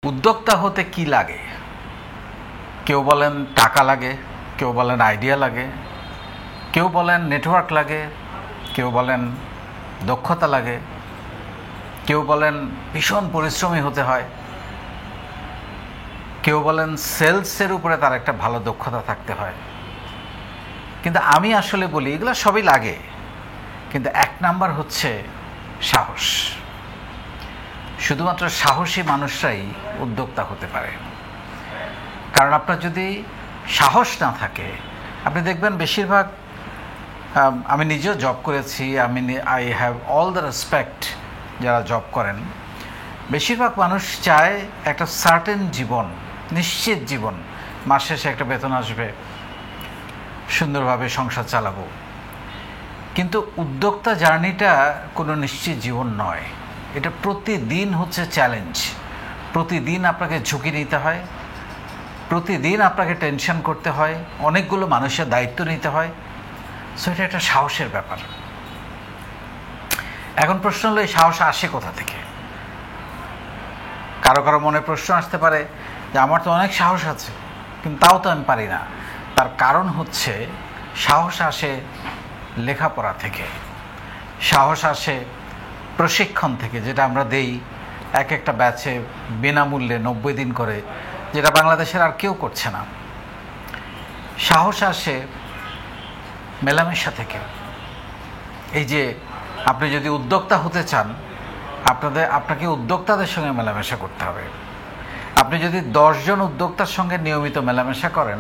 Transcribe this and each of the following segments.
উদ্যোক্তা হতে কি লাগে? কেউ বলেন টাকা লাগে, কেউ বলেন আইডিয়া লাগে, কেউ বলেন নেটওয়ার্ক লাগে, কেউ বলেন দক্ষতা লাগে, কেউ বলেন ভীষণ পরিশ্রমী হতে হয়, কেউ বলেন সেলসের উপরে তার একটা ভালো দক্ষতা থাকতে হয়। কিন্তু আমি আসলে বলি এগুলো সবই লাগে, কিন্তু এক নাম্বার হচ্ছে সাহস। শুধুমাত্র সাহসী মানুষরাই উদ্যোক্তা হতে পারে। কারণ আপনার যদি সাহস না থাকে, আপনি দেখবেন বেশিরভাগ, আমি নিজেও জব করেছি, I have all the respect যারা জব করেন, বেশিরভাগ মানুষ চায় একটা সার্টেন জীবন, নিশ্চিত জীবন, মাস শেষে একটা বেতন আসবে, সুন্দরভাবে সংসার চালাবো। কিন্তু উদ্যোক্তা জার্নিটা কোনো নিশ্চিত জীবন নয়। এটা প্রতিদিন হচ্ছে চ্যালেঞ্জ, প্রতিদিন আপনাকে ঝুঁকি নিতে হয়, প্রতিদিন আপনাকে টেনশন করতে হয়, অনেকগুলো মানুষের দায়িত্ব নিতে হয়। সো এটা একটা সাহসের ব্যাপার। এখন প্রশ্ন হলো, এই সাহস আসে কোথা থেকে? কারো কারো মনে প্রশ্ন আসতে পারে যে আমার তো অনেক সাহস আছে, কিন্তু তাও তো আমি পারি না। তার কারণ হচ্ছে সাহস আসে লেখাপড়া থেকে, সাহস আসে প্রশিক্ষণ থেকে, যেটা আমরা দেই এক একটা ব্যাচে বিনামূল্যে 90 দিন করে, যেটা বাংলাদেশের আর কেউ করছে না। সাহস আসে মেলামেশা থেকে। এই যে আপনি যদি উদ্যোক্তা হতে চান, আপনাকে উদ্যোক্তাদের সঙ্গে মেলামেশা করতে হবে। আপনি যদি 10 জন উদ্যোক্তার সঙ্গে নিয়মিত মেলামেশা করেন,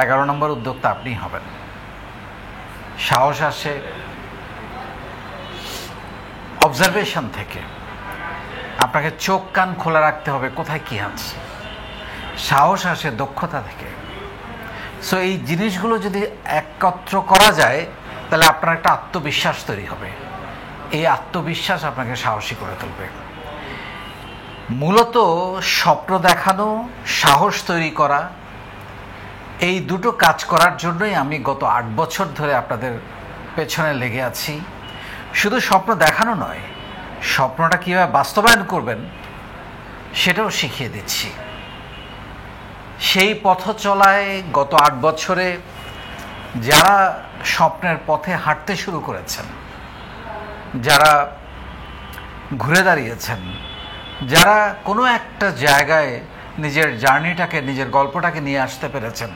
11 নম্বর উদ্যোক্তা আপনিই হবেন। সাহস আসে অবজারভেশন থেকে। আপনাকে চোখ কান খোলা রাখতে হবে কোথায় কী আছে। সাহস আসে দক্ষতা থেকে। সো এই জিনিসগুলো যদি একত্র করা যায়, তাহলে আপনার একটা আত্মবিশ্বাস তৈরি হবে। এই আত্মবিশ্বাস আপনাকে সাহসী করে তুলবে। মূলত স্বপ্ন দেখানো, সাহস তৈরি করা, এই দুটো কাজ করার জন্যই আমি গত 8 বছর ধরে আপনাদের পেছনে লেগে আছি। শুধু স্বপ্ন দেখানো নয়, স্বপ্নটা কীভাবে বাস্তবায়ন করবেন সেটাও শিখিয়ে দিচ্ছি। সেই পথ চলায় গত 8 বছরে যারা স্বপ্নের পথে হাঁটতে শুরু করেছেন, যারা ঘুরে দাঁড়িয়েছেন, যারা কোনো একটা জায়গায় নিজের জার্নিটাকে, নিজের গল্পটাকে নিয়ে আসতে পেরেছেন,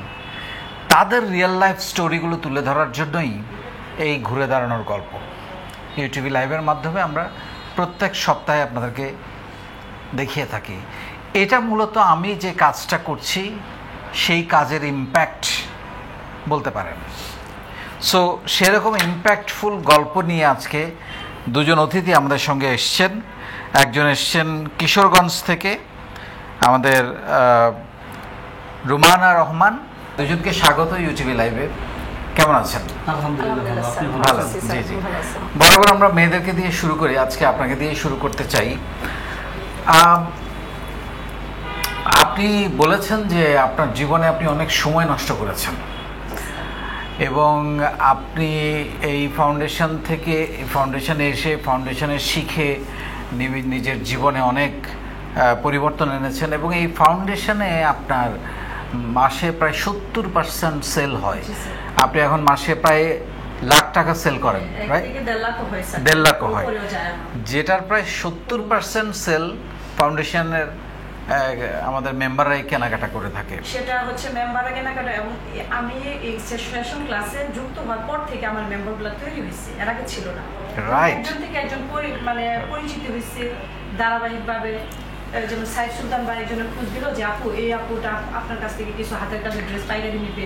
তাদের রিয়েল লাইফ স্টোরিগুলো তুলে ধরার জন্যই এই ঘুরে দাঁড়ানোর গল্প ইউটিভি লাইভের মাধ্যমে আমরা প্রত্যেক সপ্তাহে আপনাদেরকে দেখিয়ে থাকি। এটা মূলত আমি যে কাজটা করছি সেই কাজের ইম্প্যাক্ট বলতে পারেন। সো সেরকম ইম্প্যাক্টফুল গল্প নিয়ে আজকে দুজন অতিথি আমাদের সঙ্গে এসছেন। একজন এসছেন কিশোরগঞ্জ থেকে, আমাদের রুমানা রহমান। দুজনকে স্বাগত ইউটিভি লাইভে। কেমন আছেন? ভালো। জি জি। বরাবর আমরা মেয়েদেরকে দিয়ে শুরু করি, আজকে আপনাকে দিয়ে শুরু করতে চাই। আপনি বলেছেন যে আপনার জীবনে আপনি অনেক সময় নষ্ট করেছেন, এবং আপনি এই ফাউন্ডেশনে এসে ফাউন্ডেশনে শিখে নিজের জীবনে অনেক পরিবর্তন এনেছেন, এবং এই ফাউন্ডেশনে আপনার মাসে প্রায় 70% সেল হয়। আপনি এখন মাসে প্রায় লাখ টাকা সেল করেন, রাইট? 1.5 লাখ হয়, যেটার প্রায় 70% সেল ফাউন্ডেশনের আমাদের মেম্বাররাই কেনাকাটা করে থাকে। সেটা হচ্ছে মেম্বাররা কেনাকাটা, এবং আমি এই সেশন ক্লাসে যুক্ত হওয়ার পর থেকে আমার মেম্বারগুলো তৈরি হয়েছে, এর আগে ছিল না। রাইট। একজন থেকে একজন পরিচিত হয়েছে ধারাবাহিকভাবে। যেমন সাইদ সুলতান ভাই একজনের খোঁজ দিল যে আপু, এই আপুটা আপনার কাছ থেকে কিছু হাতের কাজের ড্রেস পাইকারি নিবে,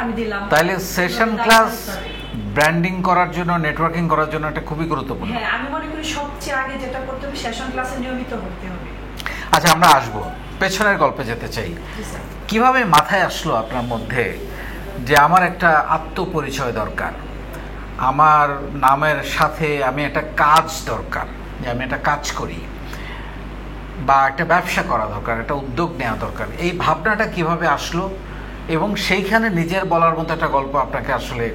আমি দিলাম। তাইলে সেশন ক্লাস ব্র্যান্ডিং করার জন্য, নেটওয়ার্কিং করার জন্য এটা খুবই গুরুত্বপূর্ণ। হ্যাঁ, আমি মনে করি সবচেয়ে আগে যেটা করতে হবে, সেশন ক্লাসে নিয়মিত করতে হবে। আচ্ছা, আমরা আসবো, পেছনের গল্পে যেতে চাই। কিভাবে মাথায় আসলো আপনার মধ্যে যে আমার একটা আত্মপরিচয় দরকার, আমার নামের সাথে আমি একটা কাজ দরকার, যে আমি একটা কাজ করি বা একটা ব্যবসা করা দরকার, একটা উদ্যোগ নেওয়া দরকার? এই ভাবনাটা কিভাবে আসলো, এবং সেইখানে নিজের বলার মতো একটা গল্প আপনাকে আসলে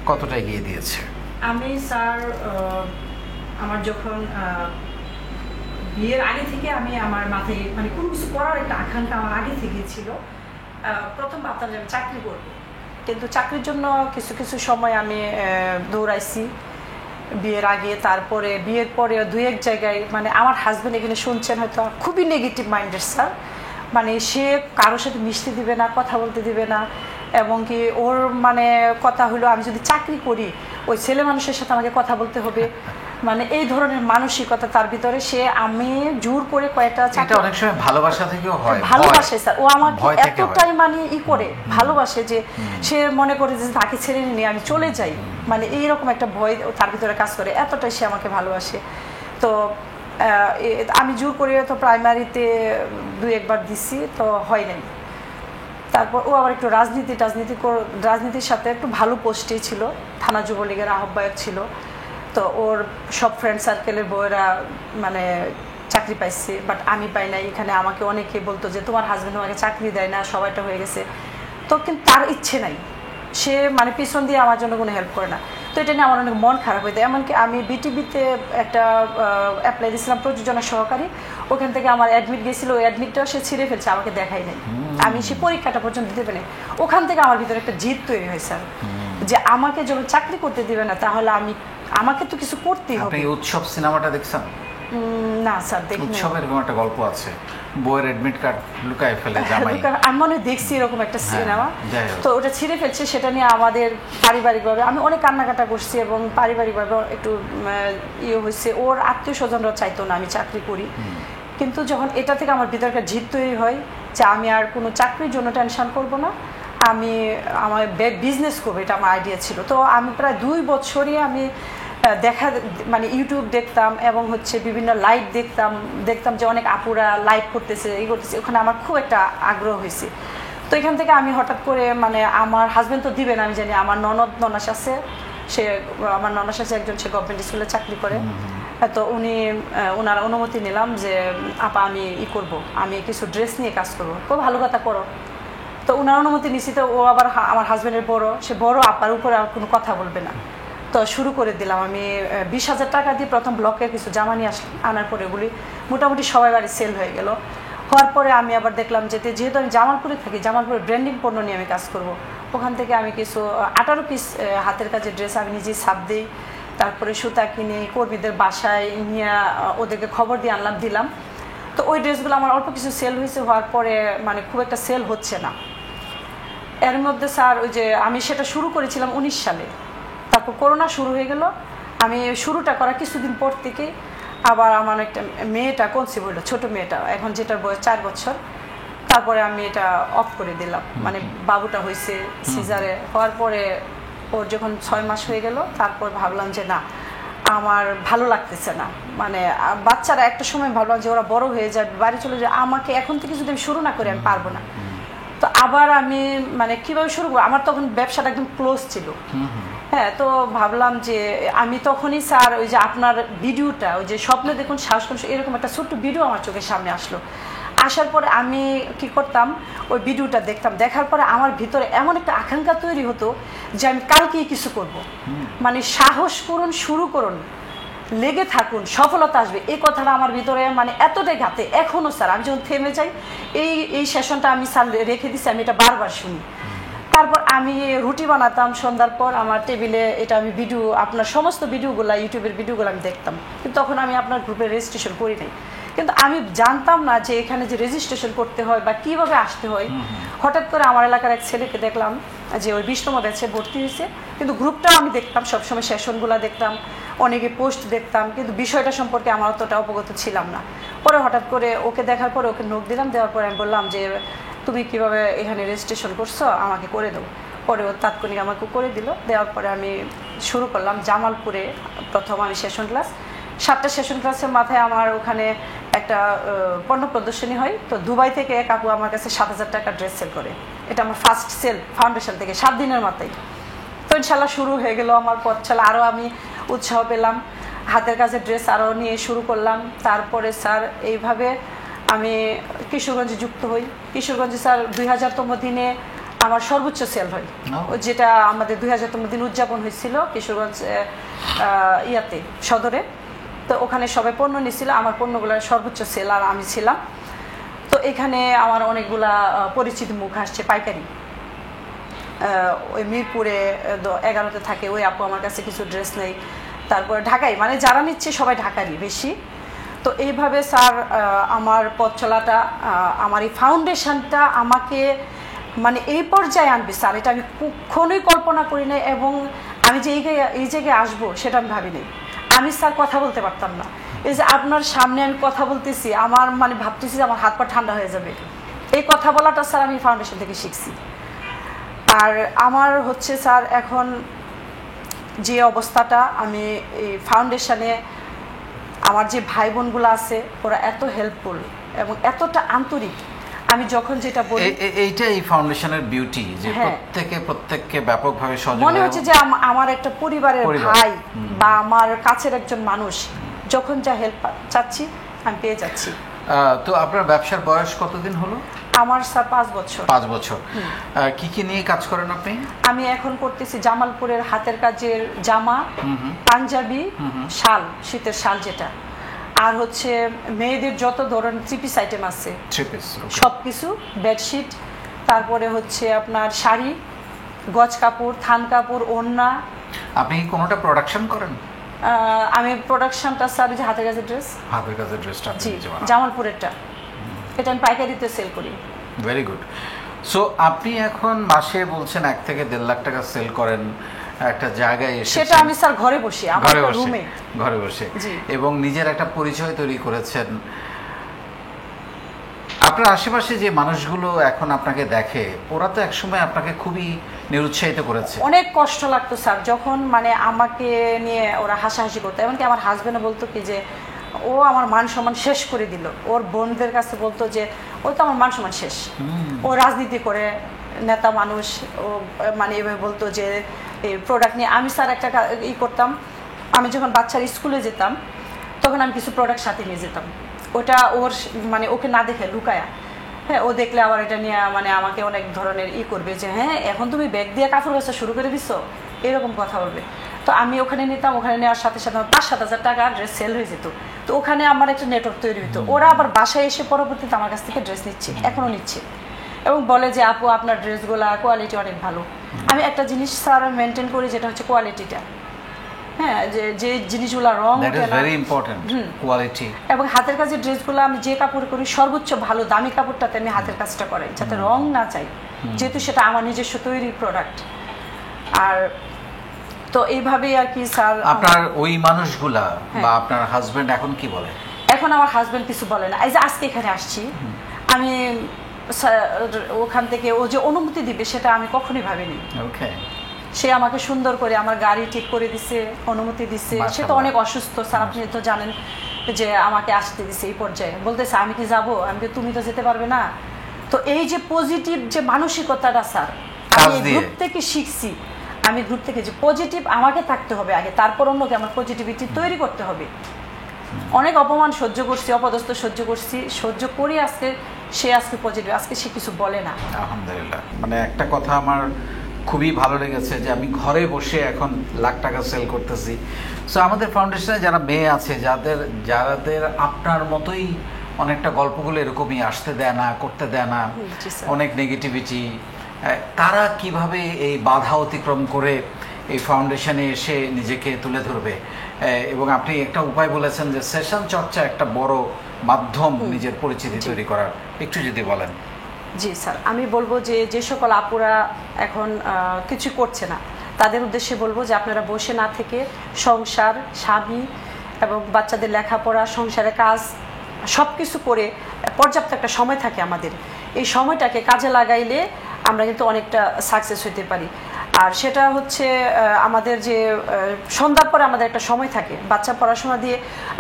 কতটা এগিয়ে দিয়েছে? আমি স্যার, আমার যখন বিয়ের আগে থেকে আমি আমার মাথায় মানে কোনো কিছু করার একটা আকাঙ্ক্ষা আমার আগে থেকে ছিল। প্রথম ভাবতাম যে আমি চাকরি করবো, কিন্তু চাকরির জন্য কিছু কিছু সময় আমি দৌড়াইছি বিয়ের আগে, তারপরে বিয়ের পরে দুই এক জায়গায় মানে আমার হাজব্যান্ড এখানে শুনছেন হয়তো খুবই নেগেটিভ মাইন্ডেড স্যার, মানে সে কারোর সাথে মিশতে দিবে না, কথা বলতে দিবে না, এবং কি ওর মানে কথা হলো আমি যদি চাকরি করি ওই ছেলে মানুষের সাথে আমাকে কথা বলতে হবে, মানে এই ধরনের মানসিকতা তার ভিতরে। সে আমি জোর করে কয়েকটা এটা অনেক সময় ভালোবাসা থেকেও হয়, ভালোবাসে স্যার, ও আমাকে এতটাই মানে করে ভালোবাসে যে সে মনে করে যে তাকে ছেড়ে নিয়ে আমি চলে যাই, মানে এইরকম একটা ভয় তার ভিতরে কাজ করে, এতটাই সে আমাকে ভালোবাসে। তো আমি জোর করে তো প্রাইমারিতে 2-1 বার দিছি, তো হয় নাই। তারপর ও আবার একটু রাজনীতির সাথে একটু ভালো পোস্টেই ছিল, থানা যুবলীগের আহ্বায়ক ছিল। তো ওর সব ফ্রেন্ড সার্কেলের বউয়েরা মানে চাকরি পাইছে, বাট আমি পাই নাই। এখানে আমাকে অনেকে বলতো যে তোমার হাজব্যান্ড আমাকে চাকরি দেয় না, সবাইটা হয়ে গেছে। তো কিন্তু তার ইচ্ছে নাই, সে মানে পিছন দিয়ে আমার জন্য কোনো হেল্প করে না। তো এটা নিয়ে আমার অনেক মন খারাপ হয়ে যায়। এমনকি আমি বিটিভিতে একটা অ্যাপ্লাই দিয়েছিলাম প্রযোজনা সহকারী, ওখান থেকে আমার অ্যাডমিট গেছিল, ওই অ্যাডমিটটাও সে ছিঁড়ে ফেলছে, আমাকে দেখাই নাই। আমি সে পরীক্ষাটা পর্যন্ত দিতে পারি। ওখান থেকে আমার ভিতরে একটা জিদ তৈরি হয়েছে যে আমাকে যখন চাকরি করতে দিবে না তাহলে আমাকে তো কিছু করতেই হবে। আপনি উৎসব সিনেমাটা দেখছেন? না স্যার দেখিনি। উৎসবের এরকম একটা গল্প আছে, বইয়ের অ্যাডমিট কার্ড লুকায় ফেলে জামাই, আমি মনে দেখছি এরকম একটা সিনেমা। তো ওটা ছিঁড়ে ফেলছে, সেটা নিয়ে আমাদের পারিবারিকভাবে আমি অনেক কান্নাকাটা করছি, এবং পারিবারিকভাবে একটু ইয়ে হয়েছে। ওর আত্মীয় স্বজনরা চাইতো না আমি চাকরি করি, কিন্তু যখন এটা থেকে আমার ভিতরে একটা জিদ তৈরি হয় যে আমি আর কোনো চাকরির জন্য টেনশন করব না, আমি আমার বিজনেস করবো, এটা আমার আইডিয়া ছিল। তো আমি প্রায় 2 বছরই আমি মানে ইউটিউব দেখতাম, এবং হচ্ছে বিভিন্ন লাইভ দেখতাম যে অনেক আপুরা লাইভ করতেছে, এই করতেছে, ওখানে আমার খুব একটা আগ্রহ হয়েছে। তো এখান থেকে আমি হঠাৎ করে মানে আমার হাজব্যান্ড তো দিবেন আমি জানি, আমার ননাস আছে, আমার ননাস আছে একজন, সে গভর্নমেন্ট স্কুলে চাকরি করে। তো ওনার অনুমতি নিলাম যে আপা আমি করবো, আমি কিছু ড্রেস নিয়ে কাজ করবো। খুব ভালো কথা, করো। তো ওনার অনুমতি নিছি। তো ও আবার আমার হাজব্যান্ডের সে বড় আপার উপরে আর কোনো কথা বলবে না। তো শুরু করে দিলাম আমি 20,000 টাকা দিয়ে প্রথম ব্লকের কিছু জামা নিয়ে আনার পরে এগুলি মোটামুটি সবাই বাড়ি সেল হয়ে গেল। হওয়ার পরে আমি আবার দেখলাম যে যেহেতু আমি জামালপুরে থাকি, জামালপুরে ব্র্যান্ডিং পণ্য নিয়ে আমি কাজ করব। ওখান থেকে আমি কিছু 18 পিস হাতের কাজের ড্রেস আমি নিজেই ছাপ দিই, তারপরে সুতা কিনে কর্মীদের বাসায় নিয়ে ওদেরকে খবর দিয়ে দিলাম। তো ওই ড্রেসগুলো আমার অল্প কিছু সেল হয়েছে, হওয়ার পরে মানে খুব একটা সেল হচ্ছে না। এর মধ্যে স্যার ওই যে আমি সেটা শুরু করেছিলাম 19 সালে, তারপর করোনা শুরু হয়ে গেল। আমি শুরুটা করা কিছুদিন পর থেকে আবার আমার একটা মেয়েটা কনসিভ হলো, ছোট মেয়েটা, এখন যেটার বয়স 4 বছর। তারপরে আমি এটা অফ করে দিলাম, মানে বাবুটা হয়েছে সিজারে। হওয়ার পরে ওর যখন 6 মাস হয়ে গেল, তারপর ভাবলাম যে না, আমার ভালো লাগতেছে না, মানে বাচ্চারা একটা সময় ভাবলাম যে ওরা বড় হয়ে যাবে, বাড়ি চলে যায়, আমাকে এখন থেকে যদি আমি শুরু না করি আমি পারবো না। তো আবার আমি মানে কিভাবে শুরু করবো, আমার তখন ব্যবসাটা একদম ক্লোজ ছিল। হ্যাঁ, তো ভাবলাম যে আমি তখনই স্যার ওই যে আপনার ভিডিওটা, ওই যে স্বপ্নে দেখুন শ্বাস করুন, এরকম একটা ছোট্ট ভিডিও আমার চোখের সামনে আসলো। আসার পরে আমি কি করতাম, ওই ভিডিওটা দেখতাম, দেখার পরে আমার ভিতরে এমন একটা আকাঙ্ক্ষা তৈরি হতো যে আমি কালকেই কিছু করব। মানে সাহস করুন, শুরু করুন, লেগে থাকুন, সফলতা আসবে, এই কথাটা আমার ভিতরে মানে এতটাই ঘাতে এখনও। স্যার আমি যখন থেমে যাই, এই সেশনটা আমি স্যার রেখে দিচ্ছি, আমি এটা বারবার শুনি। তারপর আমি রুটি বানাতাম সন্ধ্যার পর, আমার টেবিলে এটা আমি ভিডিও, আপনার সমস্ত ভিডিওগুলো, ইউটিউবের ভিডিওগুলো আমি দেখতাম, কিন্তু তখন আমি আপনার গ্রুপে রেজিস্ট্রেশন করি নাই। কিন্তু আমি জানতাম না যে এখানে যে রেজিস্ট্রেশন করতে হয় বা কীভাবে আসতে হয়। হঠাৎ করে আমার এলাকার এক ছেলেকে দেখলাম যে ওই 20তম ব্যাচে ভর্তি হয়েছে, কিন্তু গ্রুপটাও আমি দেখতাম, সবসময় সেশনগুলো দেখতাম, অনেকে পোস্ট দেখতাম, কিন্তু বিষয়টা সম্পর্কে আমার অতটা অবগত ছিলাম না। পরে হঠাৎ করে ওকে দেখার পরে ওকে নোট দিলাম, দেওয়ার পরে আমি বললাম যে তুমি কিভাবে এখানে রেজিস্ট্রেশন করছো, আমাকে করে দাও। পরে ও তাৎক্ষণিক আমাকে করে দিল। দেওয়ার পরে আমি শুরু করলাম জামালপুরে। প্রথম আমি সেশন ক্লাস, 7টা সেশন ক্লাসের মাথায় আমার ওখানে একটা পণ্য প্রদর্শনী হয়। তো দুবাই থেকে এক আপু আমার কাছে 7,000 টাকা ড্রেস সেল করে, এটা আমার ফার্স্ট সেল ফাউন্ডেশন থেকে 7 দিনের মাথায়। তো ইনশাল্লাহ শুরু হয়ে গেল আমার পথ চলা। আরও আমি উৎসাহ পেলাম, হাতের কাজের ড্রেস আরও নিয়ে শুরু করলাম। তারপরে স্যার এইভাবে আমি কিশোরগঞ্জে যুক্ত হই। কিশোরগঞ্জে স্যার 2000তম দিনে আমার সর্বোচ্চ সেল হয়, যেটা আমাদের 2000তম দিন উদযাপন হয়েছিল কিশোরগঞ্জ ইয়াতে সদরে। তো তো ওখানে সবাই পণ্য নিয়েছিল, আমার পণ্যগুলোর সর্বোচ্চ সেলার আমি ছিলাম। তো এখানে আমার অনেকগুলা পরিচিত মুখ আসছে পাইকারি, ওই মিরপুরে 11তে থাকে ওই আপু আমার কাছে কিছু ড্রেস নেই, তারপরে ঢাকায়, মানে যারা নিচ্ছে সবাই ঢাকারই বেশি। তো এইভাবে স্যার আমার পথ চলাটা, আমার এই ফাউন্ডেশনটা আমাকে মানে এই পর্যায়ে আনবে স্যার, এটা আমি কখনোই কল্পনা করি না। এবং আমি যে এই জায়গায় আসবো সেটা আমি ভাবিনি। আমি স্যার কথা বলতে পারতাম না, এই যে আপনার সামনে আমি কথা বলতেছি, আমার মানে ভাবতেছি যে আমার হাত পা ঠান্ডা হয়ে যাবে। এই কথা বলাটা স্যার আমি ফাউন্ডেশন থেকে শিখছি। আর আমার হচ্ছে স্যার এখন যে অবস্থাটা, আমি এই ফাউন্ডেশনে আমার যে ভাই বোনগুলো আছে ওরা এত হেল্পফুল এবং এতটা আন্তরিক, আমি যখন যেটা বলি এইটা এই ফাউন্ডেশনের বিউটি, যে প্রত্যেককে ব্যাপকভাবে সহযোগিতা মনে হচ্ছে যে আমার একটা পরিবারের ভাই বা আমার কাছের একজন মানুষ, যখন যা হেল্প চাচ্ছি আমি পেয়ে যাচ্ছি। তো আপনার ব্যবসার বয়স কতদিন হলো? আমার স্যার 5 বছর। 5 বছর। কি কি নিয়ে কাজ করেন আপনি? আমি এখন করতেছি জামালপুরের হাতের কাজের জামা, পাঞ্জাবি, শাল, শীতের শাল যেটা, আর হচ্ছে মেয়েদের যত ধরনের 3 পিস আইটেম আছে সবকিছু, বেডশিট, তারপরে হচ্ছে আপনার শাড়ি, গজ কাপড়, থান কাপড়, ওড়না। আপনি কি কোনোটা প্রোডাকশন করেন? আমি প্রোডাকশনটা স্যার যে হাতের কাজের ড্রেসটা জি, জামালপুরেরটা, এটা আমি পাইকারিতে সেল করি। Very good. সো আপনি এখন মাসে বলছেন 1 থেকে 1.5 লাখ টাকা সেল করেন একটা জায়গায় এসে, সেটা আমি স্যার ঘরে বসে, আমার রুমে ঘরে বসে, এবং নিজের একটা পরিচয় তৈরি করেছেন। আপনার আশেপাশে যে মানুষগুলো এখন আপনাকে দেখে, ওরা তো একসময় আপনাকে খুবই নিরুৎসাহিত করেছে। অনেক কষ্ট লাগতো স্যার যখন মানে আমাকে নিয়ে ওরা হাসাহাসি করতো, এমনকি আমার হাজবেন্ডও বলতো কি যে ও আমার মান সম্মান শেষ করে দিল। ওর বোনদের কাছে বলতো যে ও তো আমার মান সম্মান শেষ, ও রাজনীতি করে নেতা মানুষ, ও মানে এভাবে বলতো যে এই প্রোডাক্ট নিয়ে। আমি স্যার একটা করতাম, আমি যখন বাচ্চার স্কুলে যেতাম তখন আমি কিছু প্রোডাক্ট সাথে নিয়ে যেতাম, ওটা ওর মানে ওকে না দেখে লুকায়া, হ্যাঁ, ও দেখলে আবার এটা নিয়ে মানে আমাকে অনেক ধরনের করবে যে হ্যাঁ এখন তুমি ব্যাগ দিয়ে কাপড় বেচা শুরু করে দিছো, এরকম কথা বলবে। তো আমি ওখানে নিতাম, ওখানে নেওয়ার সাথে সাথে আমার 5-7 হাজার টাকা ড্রেস সেল হয়ে যেত। তো ওখানে আমার একটা নেটওয়ার্ক তৈরি হতো, ওরা আবার বাসায় এসে পরবর্তীতে আমার কাছ থেকে ড্রেস নিচ্ছে, এখনও নিচ্ছে, এবং বলে যে আপু আপনার ড্রেসগুলো কোয়ালিটি অনেক ভালো। আমি একটা জিনিস স্যার মেনটেন করি, যেটা হচ্ছে কোয়ালিটিটা, হ্যাঁ, যে জিনিসগুলো রং কোয়ালিটি, এবং হাতের কাজের ড্রেসগুলো আমি যে কাপড় করি সর্বোচ্চ ভালো দামি কাপড়টাতে আমি হাতের কাজটা করাই, যাতে রং না চাই, যেহেতু সেটা আমার নিজস্ব তৈরি প্রোডাক্ট। আর তো এইভাবেই আর কি স্যার। আপনার ওই মানুষগুলা বা আপনার হাজবেন্ড এখন কি বলে? এখন আমার হাজবেন্ড কিছু বলে না। এই যে আজকে এখানে আসছি আমি, ওখান থেকে ও যে অনুমতি দিবে সেটা আমি কখনোই ভাবিনি। সে আমাকে সুন্দর করে আমার গাড়ি ঠিক করে দিছে, অনুমতি দিছে। সে তো অনেক অসুস্থ স্যার, আপনি তো জানেন, যে আমাকে আসতে দিছে এই পর্যায়ে, বলতেছে আমি কি যাবো, আমি কি তুমি তো যেতে পারবে না। তো এই যে পজিটিভ যে মানসিকতাটা স্যার আমি গ্রুপ থেকে শিখছি, আমি গ্রুপ থেকে যে পজিটিভ আমাকে থাকতে হবে আগে, তারপর অন্যকে আমার পজিটিভিটি তৈরি করতে হবে। অনেক অপমান সহ্য করছি, অপদস্থ সহ্য করছি, সহ্য করি আজকে সে আজকে পজিটিভ, আজকে সে কিছু বলে না। আলহামদুলিল্লাহ। মানে একটা কথা আমার খুবই ভালো লেগেছে যে আমি ঘরে বসে এখন লাখ টাকা সেল করতেছি। সো আমাদের ফাউন্ডেশনে যারা মেয়ে আছে, যাদের আপনার মতোই অনেকটা গল্পগুলো এরকমই আসতে দেয় না, করতে দেয় না, অনেক নেগেটিভিটি, তারা কিভাবে এই বাধা অতিক্রম করে এই ফাউন্ডেশনে এসে নিজেকে তুলে ধরবে। এবং আপনি একটা উপায় বলেছেন যে সেশন চর্চা একটা বড় মাধ্যম নিজের পরিচিতি তৈরি করার, একটু যদি বলেন। জি স্যার, আমি বলবো যে সকল আপুরা এখন কিছু করছে না তাদের উদ্দেশ্যে বলবো যে আপনারা বসে না থেকে সংসার, স্বামী এবং বাচ্চাদের লেখাপড়া, সংসারের কাজ সব কিছু করে পর্যাপ্ত একটা সময় থাকে আমাদের, এই সময়টাকে কাজে লাগাইলে আমরা কিন্তু অনেকটা সাকসেস হতে পারি। আর সেটা হচ্ছে আমাদের যে সন্ধ্যার পরে আমাদের একটা সময় থাকে বাচ্চা পড়াশোনা দিয়ে,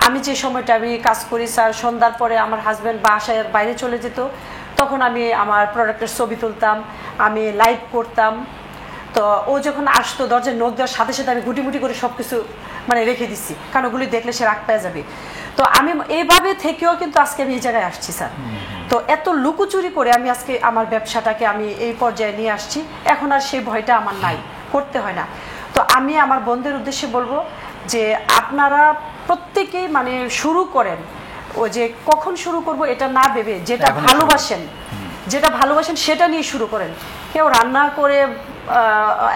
আমি যে সময়টা আমি কাজ করি স্যার, সন্ধ্যার পরে আমার হাজব্যান্ড বাসায় বাইরে চলে যেত, তখন আমি আমার প্রোডাক্টের ছবি তুলতাম, আমি লাইভ করতাম। তো ও যখন আসতো দরজায় নখ দেওয়ার সাথে সাথে আমি গুটি গুটি করে সব কিছু মানে রেখে দিচ্ছি, কারণ ওগুলি দেখলে সে রাগ পেয়ে যাবে। তো আমি এইভাবে থেকেও কিন্তু আজকে আমি এই জায়গায় আসছি স্যার। তো এত লুকোচুরি করে আমি আজকে আমার ব্যবসাটাকে আমি এই পর্যায়ে নিয়ে আসছি, এখন আর সেই ভয়টা আমার নাই, করতে হয় না। তো আমি আমার বন্ধুদের উদ্দেশ্যে বলবো যে আপনারা প্রত্যেকেই মানে শুরু করেন, ও যে কখন শুরু করব এটা না ভেবে যেটা ভালোবাসেন সেটা নিয়ে শুরু করেন। কেউ রান্না করে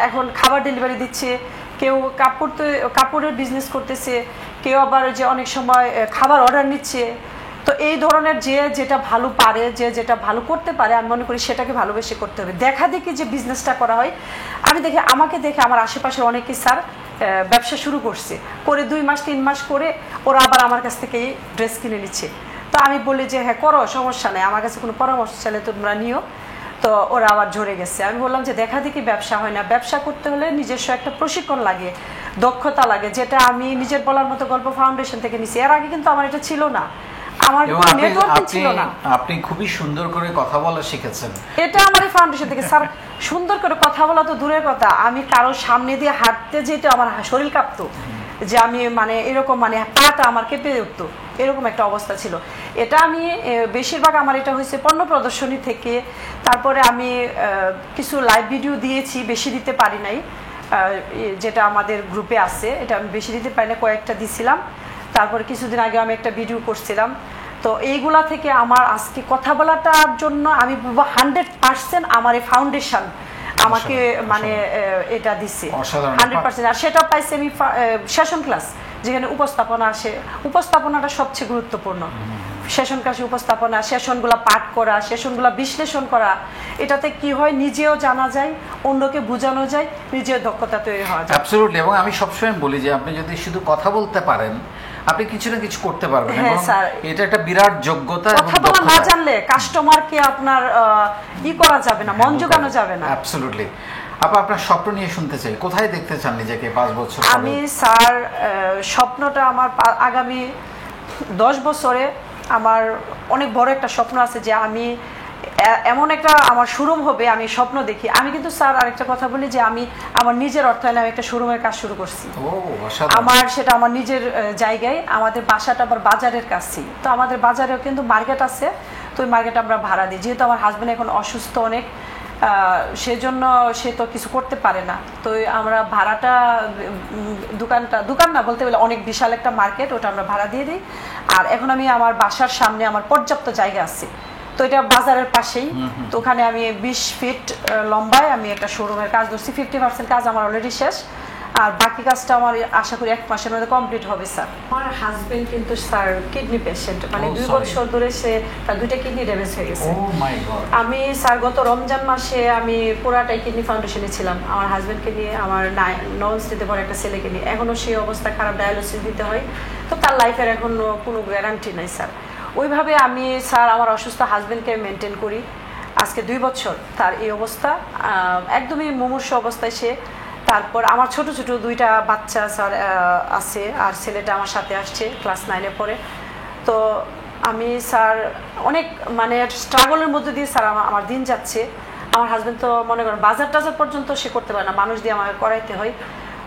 এখন খাবার ডেলিভারি দিচ্ছে, কেউ কাপড়ের বিজনেস করতেছে, কেউ আবার যে অনেক সময় খাবার অর্ডার নিচ্ছে। তো এই ধরনের যে যেটা ভালো পারে, যে যেটা ভালো করতে পারে, আমি মনে করি সেটাকে ভালোবেসে করতে হবে। দেখা দেখি যে বিজনেসটা করা হয়, আমি দেখি আমাকে দেখে আমার আশেপাশের অনেকেই স্যার ব্যবসা শুরু করছে, করে 2 মাস 3 মাস করে ওরা আবার আমার কাছ থেকে ড্রেস কিনে নিচ্ছে। তো আমি বলি যে হ্যাঁ করো, সমস্যা নেই, আমার কাছে কোনো পরামর্শ চাইলে তোমরা নিও। তো ওরা আবার ঝরে গেছে। আমি বললাম যে দেখা দেখি ব্যবসা হয় না, ব্যবসা করতে হলে নিজস্ব একটা প্রশিক্ষণ লাগে, দক্ষতা লাগে, যেটা আমি নিজের বলার মতো গল্প ফাউন্ডেশন থেকে নিছি। এর আগে কিন্তু আমার এটা ছিল না, আমার নেটওয়ার্ক ছিল না। আপনি খুবই সুন্দর করে কথা বলা শিখেছেন, এটা আমার এই ফাউন্ডেশন থেকে। স্যার সুন্দর করে কথা বলা তো দূরের কথা, আমি কারোর সামনে দিয়ে হাঁটতে যেতে আমার শরীর কাঁপতো, যে আমি মানে এরকম মানে পাটা আমার কেঁপে উঠতো, এরকম একটা অবস্থা ছিল। এটা আমি বেশিরভাগ আমার এটা হয়েছে পণ্য প্রদর্শনী থেকে। তারপরে আমি কিছু লাইভ ভিডিও দিয়েছি, বেশি দিতে পারি নাই, যেটা আমাদের গ্রুপে আছে, এটা আমি বেশি দিতে পারি না, কয়েকটা দিছিলাম। তারপরে কিছুদিন আগে আমি একটা ভিডিও করছিলাম। তো এইগুলা থেকে আমার আজকে কথা বলাটার জন্য আমি 100% আমার এই ফাউন্ডেশন আমাকে মানে এটা দিচ্ছে 100%। আর সেটা পাইছি আমি সেশন ক্লাস, যেখানে উপস্থাপনা আসে, উপস্থাপনাটা সবচেয়ে গুরুত্বপূর্ণ। সেশন ক্লাসে উপস্থাপনা, সেশনগুলো পাঠ করা, সেশনগুলো বিশ্লেষণ করা, এটাতে কি হয় নিজেও জানা যায়, অন্যকে বোঝানো যায়, নিজের দক্ষতা তৈরি হওয়া যায়। অ্যাবসলিউটলি। এবং আমি সবসময় বলি যে আপনি যদি শুধু কথা বলতে পারেন, আপনি কিছু না কিছু করতে পারবেন। হ্যাঁ স্যার, এটা একটা বিরাট যোগ্যতা। কথা বলা না জানলে কাস্টমারকে আপনার করা যাবে না, মন জোগানো যাবে না। অ্যাবসলিউটলি। আপনার স্বপ্ন নিয়ে শুনতে চাই, কোথায় দেখতে চান নিজেকে 5 বছর? আমি স্যার স্বপ্নটা আমার আগামী 10 বছরে আমার অনেক বড় একটা স্বপ্ন আছে, যে আমি এমন একটা আমার শোরুম হবে, আমি স্বপ্ন দেখি। আমি কিন্তু স্যার আরেকটা কথা বলি যে আমি আমার নিজের অর্থায়নে আমি একটা শোরুমের কাজ শুরু করছি। আমার সেটা আমার নিজের জায়গায়, আমাদের বাসাটা আবার বাজারের কাছেই। তো আমাদের বাজারেও কিন্তু মার্কেট আছে, তো ওই মার্কেট আমরা ভাড়া দিই। যেহেতু আমার হাজব্যান্ড এখন অসুস্থ অনেক, সেজন্য সে তো কিছু করতে পারে না, তো আমরা ভাড়াটা দোকান না বলতে গেলে অনেক বিশাল একটা মার্কেট, ওটা আমরা ভাড়া দিয়ে দিই। আর এখন আমি আমার বাসার সামনে আমার পর্যাপ্ত জায়গা আছে, তো এটা বাজারের পাশেই। তো ওখানে আমি 20 ফিট লম্বায় আমি একটা শোরুমের কাজ ধরছি। 50% কাজ আমার অলরেডি শেষ, আর বাকি কাজটা আমার আশা করি 1 মাসের মধ্যে কমপ্লিট হবে স্যার। আমার হাজবেন্ড কিন্তু স্যার কিডনি পেশেন্ট, মানে 2 বছর ধরে সে তার 2টা কিডনি ড্যামেজ হয়ে গেছে। আমি স্যার গত রমজান মাসে আমি পুরাটাই কিডনি ফাউন্ডেশনে ছিলাম, আমার হাজবেন্ডকে নিয়ে, আমার 9 দিতে পরে একটা ছেলেকে নিয়ে। এখনো সেই অবস্থা খারাপ, ডায়ালিসিস দিতে হয়। তো তার লাইফের এখনো কোনো গ্যারান্টি নাই স্যার। ওইভাবে আমি স্যার আমার অসুস্থ হাজবেন্ডকে মেনটেন করি আজকে 2 বছর। তার এই অবস্থা একদমই মুমূর্ষু অবস্থায় সে। তারপর আমার ছোট ছোট 2টা বাচ্চা স্যার আছে, আর ছেলেটা আমার সাথে আসছে, ক্লাস 9-এ পড়ে। তো আমি স্যার অনেক মানে স্ট্রাগলের মধ্যে দিয়ে স্যার আমার দিন যাচ্ছে। আমার হাজবেন্ড তো মনে করেন বাজার টাজার পর্যন্ত সে করতে পারে না, মানুষ দিয়ে আমাকে করাইতে হয়।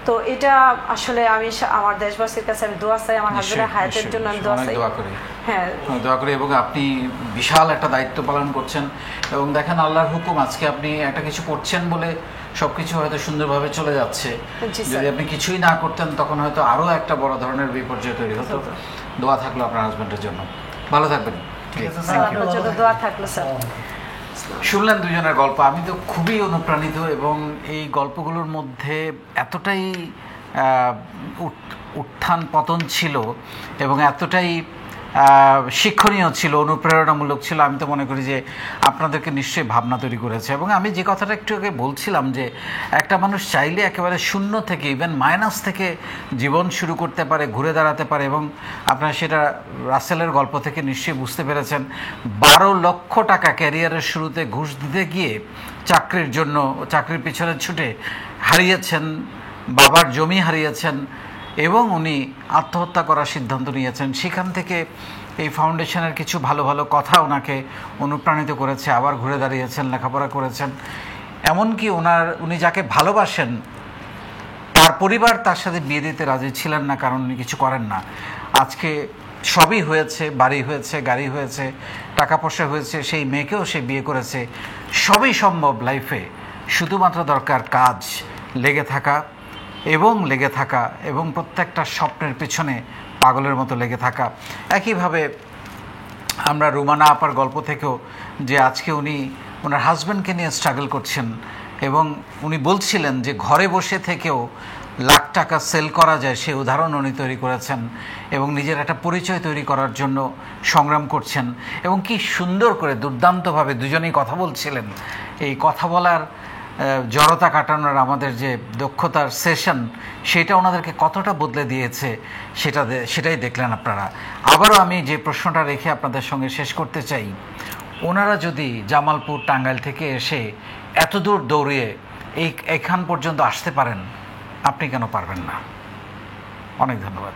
তো এটা আসলে আমি আমার দেশবাসীর কাছে আমি দোয়া চাই, আমার হাজবেন্ডের হায়াতের জন্য আমি দোয়া চাই। হ্যাঁ, দোয়া করি। এবং আপনি বিশাল একটা দায়িত্ব পালন করছেন, এবং দেখেন আল্লাহর হুকুম, আজকে আপনি একটা কিছু করছেন বলে সবকিছু হয়তো সুন্দরভাবে চলে যাচ্ছে। যদি আপনি কিছুই না করতেন তখন হয়তো আরো একটা বড় ধরনের বিপর্যয় তৈরি হতো। দোয়া থাকলো আপনার হাজবেন্ডের জন্য, ভালো থাকবেন। ঠিক আছে, দোয়া থাকলো স্যার। শুনলেন দুজনের গল্প, আমি তো খুবই অনুপ্রাণিত, এবং এই গল্পগুলোর মধ্যে এতটাই উত্থান পতন ছিল এবং এতটাই শিক্ষণীয় ছিল, অনুপ্রেরণামূলক ছিল। আমি তো মনে করি যে আপনাদেরকে নিশ্চয়ই ভাবনা তৈরি করেছে। এবং আমি যে কথাটা একটু আগে বলছিলাম যে একটা মানুষ চাইলে একেবারে শূন্য থেকে, ইভেন মাইনাস থেকে জীবন শুরু করতে পারে, ঘুরে দাঁড়াতে পারে। এবং আপনারা সেটা রাসেলের গল্প থেকে নিশ্চয়ই বুঝতে পেরেছেন। 12 লক্ষ টাকা ক্যারিয়ারের শুরুতে ঘুষ দিতে গিয়ে চাকরির জন্য, চাকরির পিছনে ছুটে হারিয়েছেন, বাবার জমি হারিয়েছেন, এবং উনি আত্মহত্যা করার সিদ্ধান্ত নিয়েছেন। সেখান থেকে এই ফাউন্ডেশনের কিছু ভালো ভালো কথা ওনাকে অনুপ্রাণিত করেছে, আবার ঘুরে দাঁড়িয়েছেন, লেখাপড়া করেছেন। এমনকি উনি যাকে ভালোবাসেন তার পরিবার তার সাথে বিয়ে দিতে রাজি ছিলেন না, কারণ উনি কিছু করেন না। আজকে সবই হয়েছে, বাড়ি হয়েছে, গাড়ি হয়েছে, টাকা পয়সা হয়েছে, সেই মেয়েকেও সে বিয়ে করেছে। সবই সম্ভব লাইফে, শুধুমাত্র দরকার কাজ, লেগে থাকা, এবং লেগে থাকা এবং প্রত্যেকটা স্বপ্নের পেছনে পাগলের মতো লেগে থাকা। একইভাবে আমরা রুমানা আপার গল্প থেকেও যে আজকে উনি ওনার হাজব্যান্ডকে নিয়ে স্ট্রাগল করছেন এবং উনি বলছিলেন যে ঘরে বসে থেকেও লাখ টাকা সেল করা যায় সে উদাহরণ উনি তৈরি করেছেন এবং নিজের একটা পরিচয় তৈরি করার জন্য সংগ্রাম করছেন এবং কি সুন্দর করে দুর্দান্তভাবে দুজনেই কথা বলছিলেন। এই কথা বলার জড়তা কাটানোর আমাদের যে দক্ষতার সেশন সেটা ওনাদেরকে কতটা বদলে দিয়েছে সেটাই দেখলেন আপনারা। আবারও আমি যে প্রশ্নটা রেখে আপনাদের সঙ্গে শেষ করতে চাই, ওনারা যদি জামালপুর টাঙ্গাইল থেকে এসে এত দূর দৌড়িয়ে এখান পর্যন্ত আসতে পারেন, আপনি কেন পারবেন না? অনেক ধন্যবাদ।